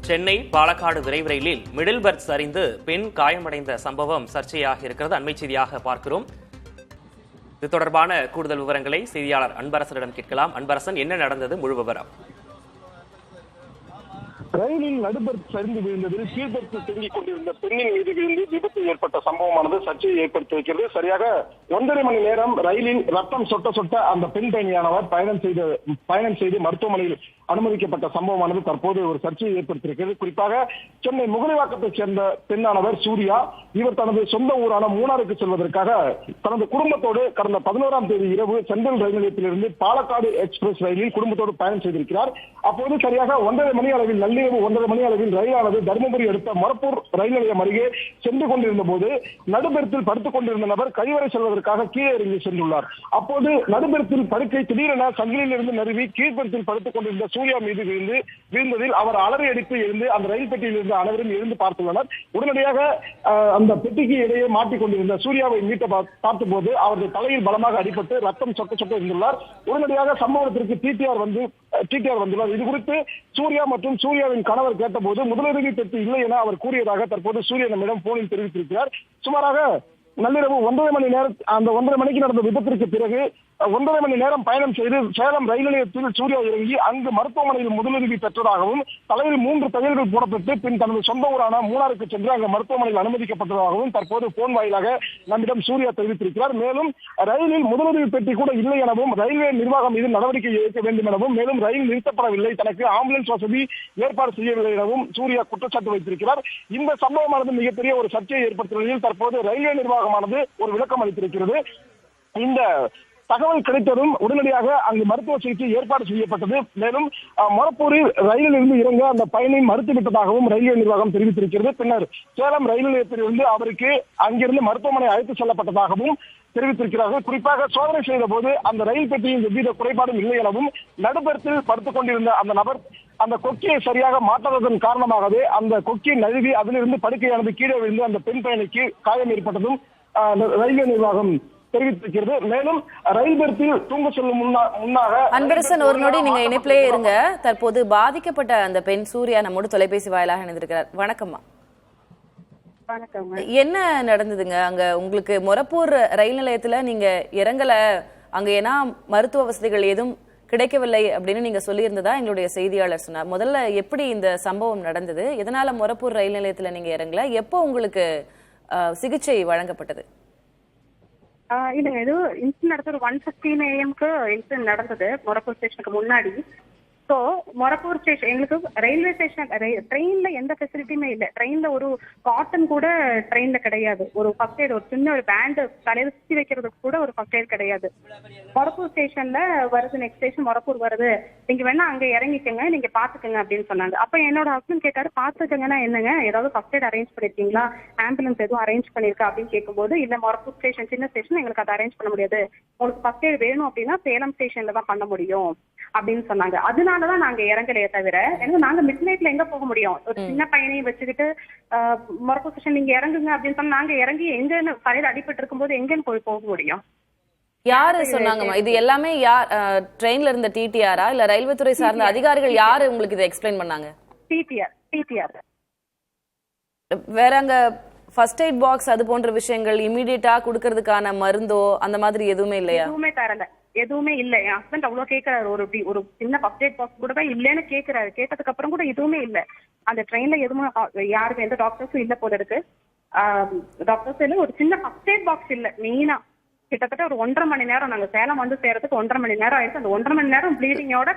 சென்னை பாலக்காடு விரைவு ரயிலில் middle Perth சரிந்து பெண் காயமடைந்த சம்பவம் சர்ச்சையாக இருக்கிறது. அண்மை செய்தியாக பார்க்கிறோம். இது தொடர்பான கூடுதல் விவரங்களை செய்தியாளர் அன்பரசனிடம் கேட்கலாம். அன்பரசன், என்ன நடந்தது, முழு விவரம்? ரயிலில் நடுபெர்த் சரிந்து விழுந்ததில் கீழ்பெர்த்தில் தொங்கிக் கொண்டிருந்த பெண்ணின் மீது விழுந்து விபத்து ஏற்பட்ட சம்பவமானது சர்ச்சையை ஏற்படுத்தியிருக்கிறது. சரியாக 1.5 மணி நேரம் ரயிலில் ரத்தம் சொட்ட சொட்ட அந்த பெண் பயணியானவர் பயணம் செய்து மருத்துவமனையில் அனுமதிக்கப்பட்ட சம்பவமானது தற்போது ஒரு சர்ச்சையை ஏற்படுத்தியிருக்கிறது. குறிப்பாக சென்னை முகலிவாக்கத்தைச் சேர்ந்த பெண்ணானவர் சூர்யா. இவர் தனது சொந்த ஊரான மூணாருக்கு செல்வதற்காக தனது குடும்பத்தோடு கடந்த 11ஆம் தேதி இரவு சென்ட்ரல் ரயில் நிலையத்திலிருந்து பாலக்காடு எக்ஸ்பிரஸ் ரயிலில் குடும்பத்தோடு பயணம் செய்திருக்கிறார். அப்போது சரியாக 1.5 மணி அளவில் நள்ளிரவு 1.5 மணி அளவில் ரயிலானது தருமபுரி அடுத்த மொரப்பூர் ரயில் நிலையம் அருகே சென்று கொண்டிருந்த போது நடுபெர்த்தில் படுத்துக் கொண்டிருந்த நபர் கழிவறை செல்வதற்காக கீழே இறங்கி சென்றுள்ளார். அப்போது நடுபெர்த்தில் படுக்கை திடீரென சங்கிலியில் இருந்து நழுவி கீழ்பெர்த்தில் படுத்துக் கொண்டிருந்த சூர்யா மீது விழுந்ததில் அவர் அலறி அடித்து எழுந்து அந்த ரயில் பெட்டியில் இருந்து அனைவரும் எழுந்து பார்த்துள்ளனர். உடனடியாக அந்த பெட்டிக்கு இடையே மாட்டிக்கொண்டிருந்த சூர்யாவை மீட்ட பார்த்தபோது அவரது தலையில் பலமாக அடிபட்டு ரத்தம் சொட்ட சொட்ட இருந்துள்ளார். உடனடியாக சம்பவத்திற்கு டிடிஆர் வந்துள்ளார். இது குறித்து சூர்யா மற்றும் சூர்யாவின் கணவர் கேட்டபோது முதலுதவி பெட்டி இல்லை என அவர் கூறியதாக தற்போது சூர்யா நம்மிடம் போனில் தெரிவித்திருக்கிறார். சுமாராக நள்ளிரவு 1.5 மணி நேரம் அந்த 1.5 மணிக்கு நடந்த விபத்திற்கு பிறகு 1.5 மணி நேரம் பயணம் செய்து சேலம் ரயில் நிலையத்தில் சூர்யா இறங்கி அங்கு மருத்துவமனையில் முதலுதவி பெற்றதாகவும் தலையில் 3 தையல்கள் போடப்பட்டு பின் தனது சொந்த ஊரான மூணாருக்கு சென்று அங்கு மருத்துவமனையில் அனுமதிக்கப்பட்டதாகவும் தற்போது போன் வாயிலாக நம்மிடம் சூர்யா தெரிவித்திருக்கிறார். மேலும் ரயிலில் முதலுதவி பெட்டி கூட இல்லை எனவும் ரயில்வே நிர்வாகம் மீது நடவடிக்கை எடுக்க வேண்டும் எனவும் மேலும் ரயில் நிறுத்தப்படவில்லை, தனக்கு ஆம்புலன்ஸ் வசதி ஏற்பாடு செய்யவில்லை எனவும் சூர்யா குற்றச்சாட்டு வைத்திருக்கிறார். இந்த சம்பவமானது மிகப்பெரிய ஒரு சர்ச்சையை ஏற்படுத்திய நிலையில் தற்போது ரயில்வே நிர்வாகமானது ஒரு விளக்கம் அளித்திருக்கிறது. இந்த தகவல் கிடைத்ததும் உடனடியாக அங்கு மருத்துவ சிகிச்சை ஏற்பாடு செய்யப்பட்டது. மேலும் மொரப்பூரில் ரயிலில் இருந்து இறங்க அந்த பயனை மறுத்துவிட்டதாகவும் ரயில்வே நிர்வாகம் தெரிவித்திருக்கிறது. பின்னர் சேலம் ரயில் நிலையத்திலிருந்து அவருக்கு அங்கிருந்து மருத்துவமனை அழைத்து செல்லப்பட்டதாகவும் தெரிவித்திருக்கிறார்கள். குறிப்பாக சோதனை செய்த போது அந்த ரயில் பெட்டியில் எவ்வித குறைபாடும் இல்லை எனவும் நடுபெர்த்தில் படுத்துக் கொண்டிருந்த அந்த நபர் அந்த கொக்கியை சரியாக மாற்றாததன் காரணமாகவே அந்த கொக்கியை நழுவி அதிலிருந்து படுக்கையானது கீழே விழுந்து அந்த பெண் பயணிக்கு காயம் ஏற்பட்டதும் ரயில்வே நிர்வாகம் தெரிவித்திருக்கிறது. மேலும் ரயில் பெர்த்தில் தூங்க செல்லும் முன்னாக அன்பரசன், ஒரு நொடி நீங்க இணைப்பிலே இருங்க. தற்போது பாதிக்கப்பட்ட அந்த பெண் சூர்யா நம்மோடு தொலைபேசி வாயிலாக இணைந்திருக்கிறார். வணக்கம்மா. வணக்கம். என்ன நடந்ததுங்க அங்க? உங்களுக்கு மொரப்பூர் ரயில் நிலையத்துல நீங்க இறங்கல, அங்க ஏன்னா மருத்துவ வசதிகள் எதுவும் கிடைக்கவில்லை அப்படின்னு நீங்க சொல்லியிருந்ததா எங்களுடைய செய்தியாளர் சொன்னார். முதல்ல எப்படி இந்த சம்பவம் நடந்தது? எதனால மொரப்பூர் ரயில் நிலையத்துல நீங்க இறங்கல? எப்போ உங்களுக்கு சிகிச்சை வழங்கப்பட்டது? இல்லைங்க, இது இன்சிடென்ட் நடந்தது ஒரு 1:15 AM இன்சிடென்ட் நடந்தது மொரப்பூர் ஸ்டேஷனுக்கு முன்னாடி. ஸோ மொரப்பூர் ஸ்டேஷன் எங்களுக்கு ரயில்வே ஸ்டேஷன் ட்ரெயின்ல எந்த ஃபெசிலிட்டியுமே இல்லை. ட்ரெயின்ல ஒரு காட்டன் கூட ட்ரெயின்ல கிடையாது. ஒரு ஃபர்ஸ்ட் எய்ட், ஒரு சின்ன ஒரு பேண்ட் தலையில சுத்தி வைக்கிறதுக்கு கூட ஒரு ஃபர்ஸ்ட் எய்ட் கிடையாது. மொரப்பூர் ஸ்டேஷன்ல வருது, நெக்ஸ்ட் ஸ்டேஷன் மொரப்பூர் வருது, நீங்க வேணா அங்க இறங்கிக்கங்க, நீங்க பாத்துக்கங்க அப்படின்னு சொன்னாங்க. அப்ப என்னோட ஹஸ்பண்ட் கேட்டாரு, பாத்துக்கங்கன்னா என்னங்க, ஏதாவது ஃபர்ஸ்ட் எய்ட் அரேஞ்ச் பண்ணிருக்கீங்களா, ஆம்புலன்ஸ் எதுவும் அரேஞ்ச் பண்ணிருக்கா அப்படின்னு கேட்கும்போது, இல்ல மொரப்பூர் ஸ்டேஷன் சின்ன ஸ்டேஷன், எங்களுக்கு அதை அரேஞ்ச் பண்ண முடியாது, உங்களுக்கு ஃபர்ஸ்ட் எய்ட் வேணும் அப்படின்னா சேலம் ஸ்டேஷன்ல தான் பண்ண முடியும் அப்படின்னு சொன்னாங்க. அதனாலதான் நாங்க இறங்கலையே தவிர, ஏன்னா நாங்க மிட் நைட்ல எங்க போக முடியும்? ஒரு சின்ன பையனையும் வச்சுக்கிட்டு மொரப்பூர் ஸ்டேஷன் நீங்க இறங்குங்க அப்படின்னு சொன்னா நாங்க இறங்கி எங்கன்னு தலையில அடிபட்டு இருக்கும் போது எங்கன்னு போக முடியும்? யாரு சொன்னாங்கம்மா இது எல்லாமே? யார் ட்ரெயின்ல இருந்த டிடிஆரா இல்ல ரயில்வே துறை சார்ந்த அதிகாரிகள் யாரு உங்களுக்கு இதை எக்ஸ்பிளைன் பண்ணாங்க? டிடிஆர். வேற அங்க ஃபர்ஸ்ட் எய்ட் பாக்ஸ் அது போன்ற விஷயங்கள் இமிடியேட்டா குடுக்கறதுக்கான மருந்தோ அந்த மாதிரி எதுவுமே இல்லையா? எதுவுமே தரல, எதுவுமே இல்ல. என் ஹஸ்பண்ட் அவ்வளவு கேட்கிறாரு, ஒரு சின்ன ஃபர்ஸ்ட் எய்ட் பாக்ஸ் கூட தான் இல்லன்னு கேட்கிறாரு. கேட்டதுக்கு அப்புறம் கூட எதுவுமே இல்ல. அந்த ட்ரெயின்ல எதுவுமே யாருக்கும் எந்த டாக்டர்ஸும் இல்ல போல இருக்கு. டாக்டர்ஸ் இல்ல, ஒரு சின்ன ஃபர்ஸ்ட் எய்ட் பாக்ஸ் இல்ல. மெயினா கிட்டத்தட்ட ஒரு 1.5 மணி நேரம் நாங்க சேலம் வந்து சேர்றதுக்கு 1.5 மணி நேரம் ஆயிடுச்சு. அந்த 1.5 மணி நேரம் ப்ளீடிங்கோட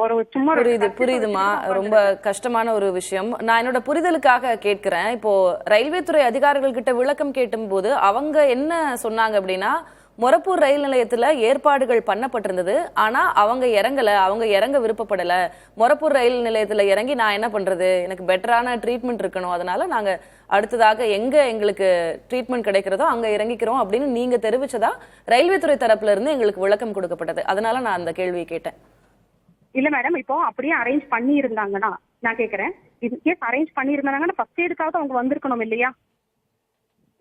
ஒரு சும்மா புரியுதுமா, ரொம்ப கஷ்டமான ஒரு விஷயம். நான் என்னோட புரிதலுக்காக கேட்கிறேன். இப்போ ரயில்வே துறை அதிகாரிகள் கிட்ட விளக்கம் கேட்டும் போது அவங்க என்ன சொன்னாங்க அப்படின்னா, மொரப்பூர் ரயில் நிலையத்துல ஏற்பாடுகள் பண்ணப்பட்டிருந்தது, ஆனா அவங்க இறங்க விருப்பப்படல. மொரப்பூர் ரயில் நிலையத்துல இறங்கி நான் என்ன பண்றது, எனக்கு பெட்டரான ட்ரீட்மெண்ட் இருக்கணும், அதனால நாங்க அடுத்ததாக எங்க எங்களுக்கு ட்ரீட்மெண்ட் கிடைக்கிறதோ அங்க இறங்கிக்கிறோம் அப்படின்னு நீங்க தெரிவிச்சதா ரயில்வே துறை தரப்புல இருந்து எங்களுக்கு விளக்கம் கொடுக்கப்பட்டது. அதனால நான் அந்த கேள்வியை கேட்டேன். இல்ல மேடம், இப்போ அப்படியே அரேஞ்ச் பண்ணி இருந்தாங்கன்னா நான் கேக்குறேன், இது கேஸ் அரேஞ்ச் பண்ணி இருந்தாங்கன்னா ஃபர்ஸ்ட் எய்டுக்காவது அவங்க வந்திருக்கணும் இல்லையா?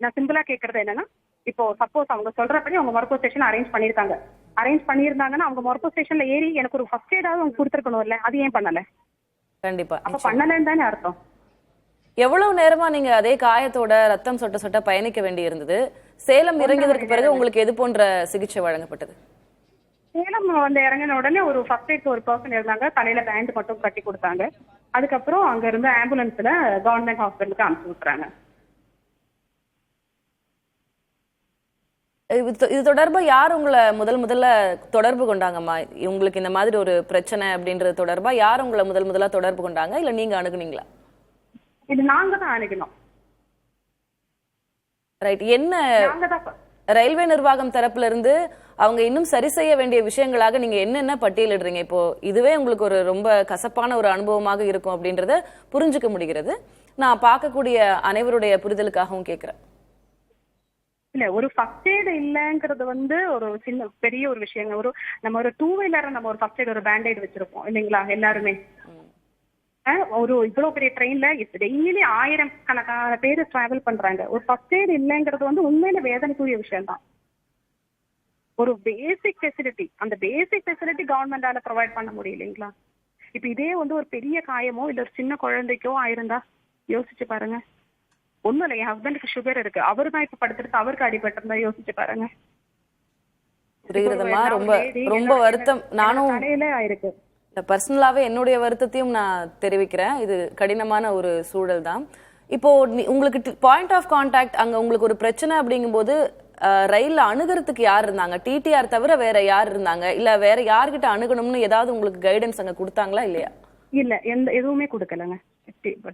நான் சிம்பிளா கேக்குறது என்னன்னா, இப்போ சப்போஸ் அவங்க சொல்றபடி அவங்க மொரப்பூர் ஸ்டேஷன் அரேஞ்ச் பண்ணியிருந்தாங்கன்னா அவங்க மொரப்பூர் ஸ்டேஷன்ல ஏறி எனக்கு ஒரு ஃபர்ஸ்ட் எய்டாவது அவங்க கொடுத்துருக்கணும் இல்ல? அது ஏன் பண்ணல? கண்டிப்பா. அப்ப பண்ணலன்னு தானே அர்த்தம். எவ்வளவு நேரமா நீங்க அதே காயத்தோட ரத்தம் சொட்ட சொட்ட பயணிக்க வேண்டி இருந்தது? சேலம் இறங்கியதற்கு பிறகு உங்களுக்கு எது போன்ற சிகிச்சை வழங்கப்பட்டது? சேலம் வந்து இறங்கின உடனே ஒரு ஃபர்ஸ்ட் எய்ட் ஒரு பர்சன் இருந்தாங்க, தலையில பேண்ட் மட்டும் கட்டி கொடுத்தாங்க. அதுக்கப்புறம் அங்க இருந்து ஆம்புலன்ஸ்ல கவர்மெண்ட் ஹாஸ்பிட்டலுக்கு அனுப்பிச்சு விட்டுறாங்க. இது தொடர்பா யார் உங்களை முதல்ல தொடர்பு கொண்டாங்கம்மா? உங்களுக்கு இந்த மாதிரி ஒரு பிரச்சனை அப்படின்றது தொடர்பா யார் உங்களை முதல்ல தொடர்பு கொண்டாங்க, இல்ல நீங்க அணுகுனீங்களா? இது நாங்க தான் அணுகினோம். ரைட். என்ன ரயில்வே நிர்வாகம் தரப்புல இருந்து அவங்க இன்னும் சரி செய்ய வேண்டிய விஷயங்களாக நீங்க என்னென்ன பட்டியலிடுறீங்க? இப்போ இதுவே உங்களுக்கு ஒரு ரொம்ப கசப்பான ஒரு அனுபவமாக இருக்கும் அப்படின்றத புரிஞ்சுக்க முடிகிறது. நான் பார்க்கக்கூடிய அனைவருடைய புரிதலுக்காகவும் கேட்கிறேன். இல்ல, ஒரு ஃபர்ஸ்ட் எய்ட் இல்லங்கிறது வந்து ஒரு சின்ன பெரிய ஒரு விஷயங்க. நம்ம ஒரு 2 வீலர் நம்ம ஒரு ஃபர்ஸ்ட் எய்ட் ஒரு பேண்டேட் வச்சிருப்போம் இல்லைங்களா எல்லாருமே. ஒரு இவ்வளவு பெரிய ட்ரெயின்ல டெய்லி 1000 கணக்கான பேர் டிராவல் பண்றாங்க. ஒரு ஃபர்ஸ்ட் எய்ட் இல்லைங்கிறது வந்து உண்மையில வேதனைக்குரிய விஷயம் தான். ஒரு பேசிக் ஃபெசிலிட்டி, அந்த பேசிக் ஃபெசிலிட்டி கவர்மெண்டால ப்ரொவைட் பண்ண முடியலைங்களா? இப்ப இதே வந்து ஒரு பெரிய காயமோ இல்ல ஒரு சின்ன குழந்தைக்கோ ஆயிருந்தா யோசிச்சு பாருங்க. ஒண்ணும் இல்ல, என் ஹஸ்பண்டுக்கு சுகர் இருக்கு, அவரு தான் இப்ப படுத்துட்டு அவருக்கு அடிபட்டிருந்தா யோசிச்சு பாருங்க. புரியுறதுமா, ரொம்ப வருத்தம். நானும் ஆயிருக்கு. பர்சனலாவே என்னுடைய வருத்தத்தையும் நான் தெரிவிக்கிறேன். இது கடினமான ஒரு சூழல் தான். இப்போ உங்களுக்கு பாயிண்ட் ஆஃப் கான்டாக்ட் அங்க உங்களுக்கு ஒரு பிரச்சனை அப்படிங்கும்போது ரயில்ல அணுகிறதுக்கு யார் இருந்தாங்க? டிடிஆர் தவிர வேற யார் இருந்தாங்க? இல்ல வேற யார்கிட்ட அணுகணும்னு ஏதாவது உங்களுக்கு கைடன்ஸ் அங்க கொடுத்தாங்களா இல்லையா? இல்ல, எதுவுமே கொடுக்கலங்க.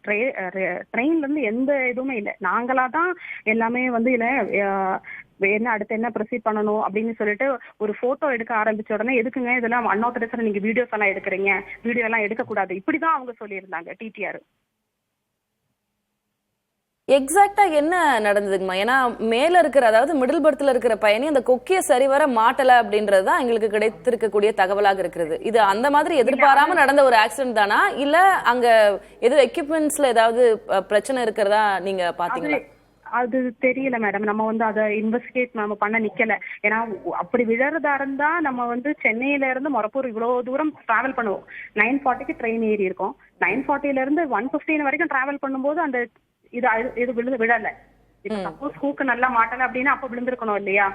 ட்ரெயின்ல இருந்து எந்த இதுவுமே இல்ல. நாங்களா தான் எல்லாமே வந்து இல்ல என்ன அடுத்து என்ன ப்ரொசீட் பண்ணணும் அப்படின்னு சொல்லிட்டு ஒரு போட்டோ எடுக்க ஆரம்பிச்ச உடனே எதுக்குங்க இதெல்லாம் அன்ஆத்தரைஸ்டா நீங்க வீடியோஸ் எல்லாம் எடுக்கிறீங்க, வீடியோ எல்லாம் எடுக்க கூடாது, இப்படிதான் அவங்க சொல்லியிருந்தாங்க டிடிஆர். எக்ஸாக்டா என்ன நடந்ததுங்கம்மா? ஏன்னா மேல இருக்கிற, அதாவது மிடில் பர்த்ல இருக்கிற பயணி அந்த கொக்கிய சரிவர மாட்டல அப்படின்றதுதான் எங்களுக்கு கிடைத்திருக்கக்கூடிய தகவலாக இருக்கிறது. இது அந்த மாதிரி எதிர்பாராம நடந்த ஒரு ஆக்சிடென்ட் தானா, இல்ல அங்க எது எக்யூப்மெண்ட்ஸ்ல ஏதாவது பிரச்சனை இருக்கிறதா நீங்க பாத்தீங்களா? அது தெரியல மேடம். நம்ம வந்து அதை இன்வெஸ்டிகேட் நம்ம பண்ண நிக்கல. ஏன்னா அப்படி விழறதா இருந்தா நம்ம வந்து சென்னையில இருந்து மொரப்பூர் இவ்வளவு தூரம் டிராவல் பண்ணுவோம். 9:40க்கு ட்ரெயின் ஏறி இருக்கோம். 9:40ல இருந்து 1:15 வரைக்கும் டிராவல் பண்ணும்போது அந்த இது விழல. இப்ப சப்போஸ் ஹூக்கு நல்லா மாட்டல அப்படின்னா அப்ப விழுந்திருக்கணும் இல்லையா?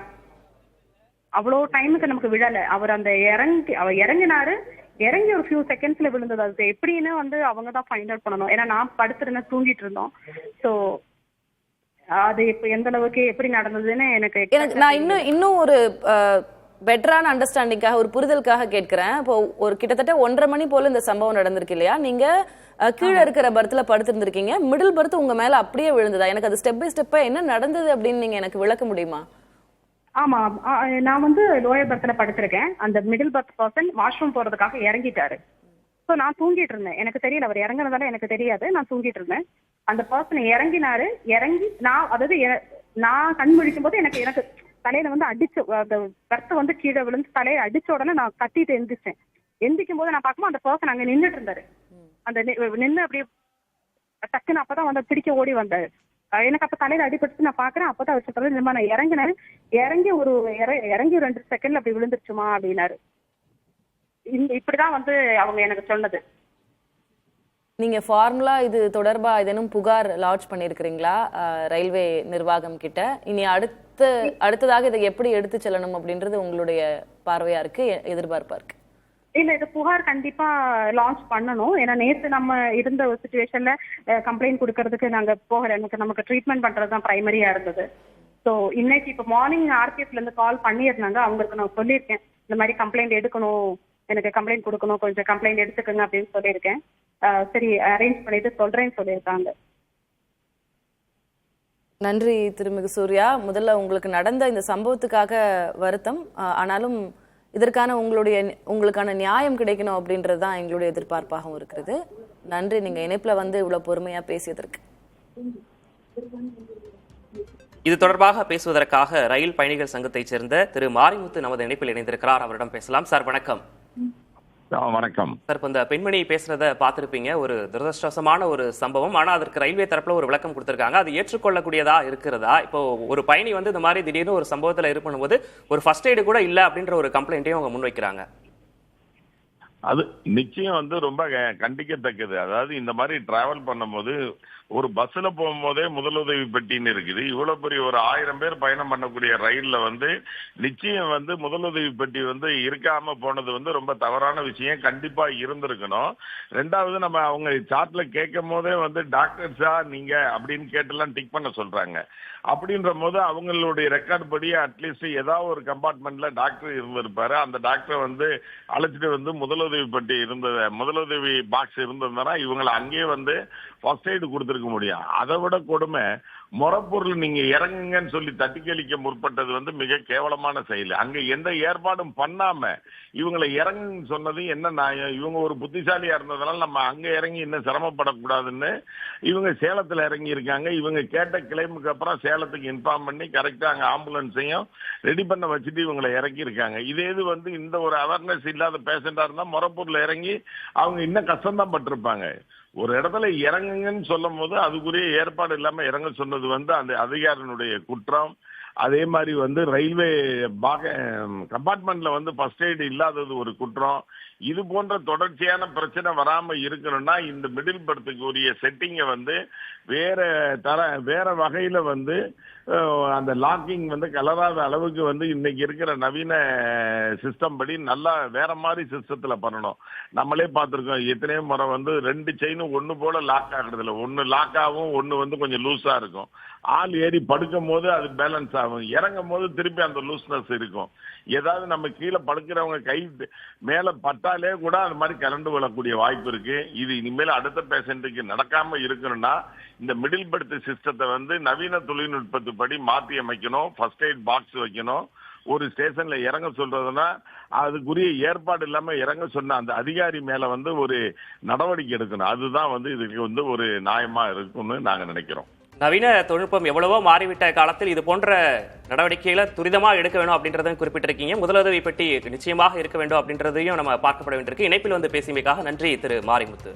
அவ்வளவு டைமுக்கு நமக்கு விழல. அவர் அந்த இறங்கினாரு, இறங்கி ஒரு ஃபியூ செகண்ட்ஸ்ல விழுந்தது. அது எப்படின்னு வந்து அவங்க தான் ஃபைண்ட் அவுட் பண்ணணும். ஏன்னா நான் படுத்திருந்தேன், தூங்கிட்டு இருந்தோம். சோ அது இப்ப எந்த அளவுக்கு எப்படி நடந்ததுன்னு எனக்கு நான் இன்னும் ஒரு பெட்டரான அண்டர்ஸ்டாண்டிங்காக, ஒரு புரிதலுக்காக கேட்கிறேன். இப்போ ஒரு கிட்டத்தட்ட 1:30 மணி போல இந்த சம்பவம் நடந்திருக்கு இல்லையா? நீங்க கீழே இருக்கிற பர்த்ல படுத்திருந்திருக்கீங்க, மிடில் பர்த் உங்க மேல அப்படியே விழுந்ததா? எனக்கு அது ஸ்டெப் பை ஸ்டெப்பா என்ன நடந்தது அப்படின்னு நீங்க எனக்கு விளக்க முடியுமா? ஆமா, நான் வந்து லோயர் பர்த்ல படுத்திருக்கேன். அந்த மிடில் பர்த் பர்சன் வாஷ்ரூம் போறதுக்காக இறங்கிட்டாரு. சோ நான் தூங்கிட்டு இருந்தேன், எனக்கு தெரியல அவர் இறங்குனதால எனக்கு தெரியாது, நான் தூங்கிட்டு இருந்தேன். அந்த பர்சன் இறங்கி நான் கண் முழிக்கும் போது எனக்கு தலையில வந்து அடிச்சு அந்த பர்த் வந்து கீழே விழுந்து தலையில அடிச்ச உடனே நான் கட்டிட்டு எந்திரிச்சேன். எந்திரிக்கும் போது நான் பார்க்கும்போது அந்த பர்சன் அங்க நின்றுட்டு இருந்தாரு. அந்த நின்று அப்படியே டக்குன்னு அப்பதான் வந்து பிடிக்க ஓடி வந்தாரு. எனக்கு அப்ப தலையில அடிபட்டு நான் பாக்குறேன். அப்பதான் அவர் சொல்றது, இந்த மாதிரி நான் இறங்கினேன், இறங்கி 2 செகண்ட்ல அப்படி விழுந்துருச்சுமா அப்படின்னாரு. இப்படிதான் வந்து அவங்க எனக்கு சொன்னது. நீங்க ஃபார்முலா இது தொடர்பா ஏதேனும் புகார் லாட்ஜ் பண்ணிருக்கீங்களா ரயில்வே நிர்வாகம் கிட்ட? இனி அடுத்ததாக இதை எப்படி எடுத்து செல்லணும் அப்படின்றது உங்களுடைய பார்வையா இருக்கு, எதிர்பார்ப்பா இருக்கு? இல்ல, இது புகார் கண்டிப்பா லான்ச் பண்ணணும். ஏன்னா நேற்று நம்ம இருந்த ஒரு சிச்சுவேஷன்ல கம்ப்ளைண்ட் கொடுக்கறதுக்கு நாங்க போகல. நமக்கு ட்ரீட்மெண்ட் பண்றதுதான் பிரைமரியா இருந்தது. ஸோ இன்னைக்கு இப்ப மார்னிங் ஆர்பிஎஃப்ல இருந்து கால் பண்ணியிருந்தாங்க. அவங்களுக்கு நான் சொல்லியிருக்கேன், இந்த மாதிரி கம்ப்ளைண்ட் எடுக்கணும், எனக்கு கம்ப்ளைண்ட் கொடுக்கணும், கொஞ்சம் கம்ப்ளைண்ட் எடுத்துக்கோங்க அப்படின்னு சொல்லியிருக்கேன். சரி, அரேஞ்ச் பண்ணிட்டு சொல்றேன்னு சொல்லியிருக்காங்க. நன்றி திருமிகு சூர்யா. முதல்ல உங்களுக்கு நடந்த இந்த சம்பவத்துக்காக வருத்தம், ஆனாலும் இதற்கான உங்களுக்கான நியாயம் கிடைக்கணும் அப்படின்றது தான் எங்களுடைய எதிர்பார்ப்பாகவும் இருக்கிறது. நன்றி, நீங்க இணைப்புல வந்து இவ்வளவு பொறுமையா பேசியதற்கு. இது தொடர்பாக பேசுவதற்காக ரயில் பயணிகள் சங்கத்தைச் சேர்ந்த திரு மாரிமுத்து நமது இணைப்பில் இணைந்திருக்கிறார். அவரிடம் பேசலாம். சார் வணக்கம். வணக்கம் சார். இப்போ இந்த பெண்மணி பேசுறத பார்த்திருப்பீங்க, ஒரு துரதிருஷ்டவசமான ஒரு சம்பவம். ஆனா அதற்கு ரயில்வே தரப்புல ஒரு விளக்கம் கொடுத்திருக்காங்க. அது ஏற்றுக்கொள்ளக்கூடியதா இருக்கிறதா? இப்போ ஒரு பயணி வந்து இந்த மாதிரி திடீர்னு ஒரு சம்பவத்துல பண்ணும்போது ஒரு ஃபர்ஸ்ட் எய்டு கூட இல்ல அப்படின்ற ஒரு கம்ப்ளைண்ட்டையும் அவங்க முன்வைக்கிறாங்க. அது நிச்சயம் வந்து ரொம்ப கண்டிக்கத்தக்கது. அதாவது இந்த மாதிரி டிராவல் பண்ணும்போது ஒரு பஸ்ல போகும்போதே முதலுதவி பெட்டின்னு இருக்குது. இவ்வளவு பெரிய ஒரு 1000 பேர் பயணம் பண்ணக்கூடிய ரயில்ல வந்து நிச்சயம் வந்து முதலுதவி பெட்டி வந்து இருக்காம போனது வந்து ரொம்ப தவறான விஷயம். கண்டிப்பா இருந்திருக்கணும். ரெண்டாவது நம்ம அவங்க சார்ட்ல கேட்கும் போதே வந்து டாக்டர்ஸா நீங்க அப்படின்னு கேட்டெல்லாம் டிக் பண்ண சொல்றாங்க. அப்படின்ற போது அவங்களுடைய ரெக்கார்ட் படி அட்லீஸ்ட் ஏதாவது ஒரு கம்பார்ட்மெண்ட்ல டாக்டர் இருந்திருப்பாரு. அந்த டாக்டரை வந்து அழைச்சிட்டு வந்து முதலுதவி பாக்ஸ் இருந்திருந்தா இவங்களை அங்கேயே வந்து ஃபர்ஸ்ட் எய்டு கொடுத்துருக்க முடியும். அதை விட கொடுமை, முறப்பொருள் நீங்க இறங்குங்கன்னு சொல்லி தட்டி கழிக்க முற்பட்டது வந்து மிக கேவலமான செயல். அங்க எந்த ஏற்பாடும் பண்ணாம இவங்களை இறங்குன்னு சொன்னது என்ன நியாயம்? இவங்க ஒரு புத்திசாலியா இருந்ததுனால நம்ம அங்க இறங்கி இன்னும் சிரமப்படக்கூடாதுன்னு இவங்க சேலத்துல இறங்கி இருக்காங்க. இவங்க கேட்ட கிளைமுக்கு அப்புறம் சேலத்துக்கு இன்ஃபார்ம் பண்ணி கரெக்டா அங்க ஆம்புலன்ஸையும் ரெடி பண்ண வச்சுட்டு இவங்களை இறக்கி இருக்காங்க. இதே இது வந்து இந்த ஒரு அவேர்னஸ் இல்லாத பேஷண்டா இருந்தா முறப்பொருள் இறங்கி அவங்க இன்னும் கஷ்டம்தான் பட்டிருப்பாங்க. ஒரு இடத்துல இறங்குங்கன்னு சொல்லும் போது அதுக்குரிய ஏற்பாடு இல்லாம இறங்க சொன்னது வந்து அந்த அதிகாரியினுடைய குற்றம். அதே மாதிரி வந்து ரயில்வே கம்பார்ட்மெண்ட்ல வந்து ஃபர்ஸ்ட் எய்டு இல்லாதது ஒரு குற்றம். இது போன்ற தொடர்ச்சியான பிரச்சனை வராம இருக்கணும்னா இந்த மிடில் பர்த்துக்கு உரிய செட்டிங்கை வந்து வேற வகையில வந்து அந்த லாக்கிங் வந்து கலராத அளவுக்கு வந்து இன்னைக்கு இருக்கிற நவீன சிஸ்டம் படி நல்லா வேற மாதிரி சிஸ்டத்துல பண்ணணும். நம்மளே பார்த்திருக்கோம் எத்தனையோ முறை வந்து 2 செயினும் ஒண்ணு போல லாக் ஆகுறது இல்லை. ஒன்னு லாக் ஆகும், ஒண்ணு வந்து கொஞ்சம் லூஸா இருக்கும். ஆள் ஏறி படுக்கும் போது அது பேலன்ஸ் ஆகும், இறங்கும் போது திருப்பி அந்த லூஸ்னஸ் இருக்கும். ஏதாவது நம்ம கீழே படுக்கிறவங்க கை மேல பட்டாலே கூட அது மாதிரி கரண்டு விழக்கூடிய வாய்ப்பு இருக்கு. இது இனிமேல் அடுத்த பேஷண்ட்டுக்கு நடக்காம இருக்கணும்னா இந்த மிடில் பர்த் சிஸ்டத்தை வந்து நவீன தொழில்நுட்பத்து படி மாற்றி அமைக்கணும். ஃபர்ஸ்ட் எய்ட் பாக்ஸ் வைக்கணும். ஒரு ஸ்டேஷன்ல இறங்க சொல்றதுன்னா அதுக்குரிய ஏற்பாடு இல்லாம இறங்க சொன்ன அந்த அதிகாரி மேல வந்து ஒரு நடவடிக்கை எடுக்கணும். அதுதான் வந்து இதுக்கு வந்து ஒரு நியாயமா இருக்கும்னு நாங்க நினைக்கிறோம். நவீன தொழில்நுட்பம் எவ்வளவோ மாறிவிட்ட காலத்தில் இது போன்ற நடவடிக்கைகளை துரிதமா எடுக்க வேணும் அப்படின்றதையும் குறிப்பிட்டிருக்கீங்க. முதலுதவி பெட்டி நிச்சயமாக இருக்க வேண்டும் அப்படின்றதையும் நம்ம பார்க்கப்பட வேண்டியிருக்கு. இணைப்பில் வந்து பேசியமைக்காக நன்றி திரு மாரிமுத்து.